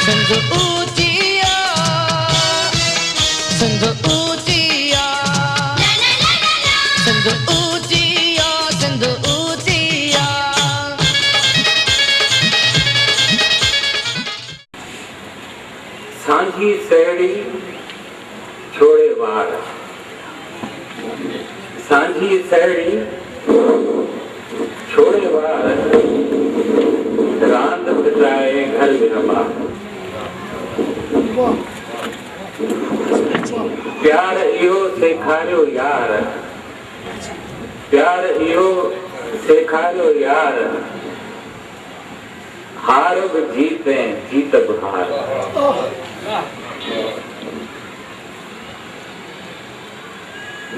सिंध ऊचिया सिंध ऊचिया सिंध ऊचिया सिंध ऊचिया। सांझी सहेड़ी छोड़े वार, सांझी सहेड़ी छोड़े वार, रांद बिताए घर बिरबा। प्यार इहो सेखारियो यार, प्यार इहो सेखारियो यार, हार बि जीते जीत बि हार।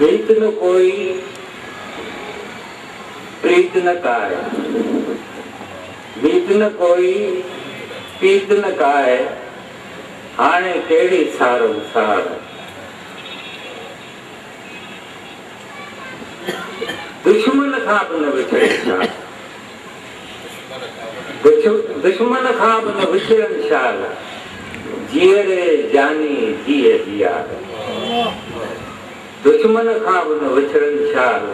मीत न कोई प्रीत न काए, मीत न कोई प्रीत न काए, हाणे केड़ी सारो सार। दुश्मन खां बि न विछड़े शाल, दुश्मन खां बि न विछड़न शाल, जीअरे जानी जीए जियार। दुश्मन खां बि न विछड़न शाल,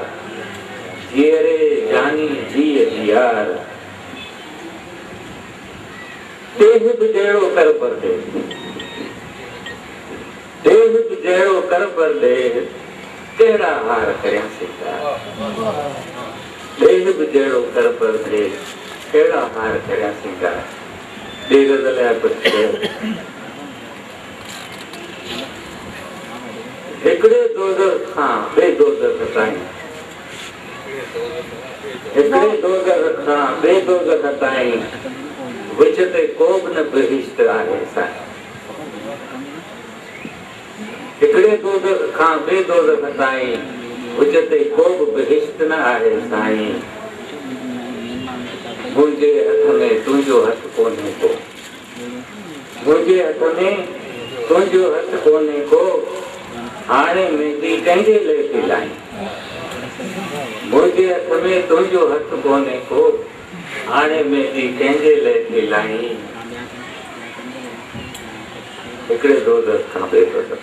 जीअरे जानी जीए जियार। देह बि जहिड़ो कर परदेस, देह बि जहिड़ो कर परदेस, कहिड़ा हार करियासीं यार। देह बि जहिड़ो कर परदेस, कहिड़ा हार करियासीं यार। ॿी गज़ल आहे कुझु हिकिड़े दोज़ख खां ॿिए दोज़ख ताईं, हिकिड़े दोज़ख खां ॿिए दोज़ख ताईं, विच ते को बि न बहिश्त आहे साईं। हिकिड़े दोज़ख खां ॿिए दोज़ख ताईं, विच ते को बि बहिश्त न आहे साईं। मुंहिंजे हथ में तुंहिंजो हथ कोन्हे को, मुंहिंजे हथ में तुंहिंजो हथ कोन्हे को, हाणे मुंहिंजी कंहिंजे लाइ थी लाईं। मुंहिंजे हथ में तुंहिंजो हथ कोन्हे को, हाणे मुंहिंजी कंहिंजे लाइ थी लाईं। हिकिड़े दोज़ख खां ॿिए दोज़ख।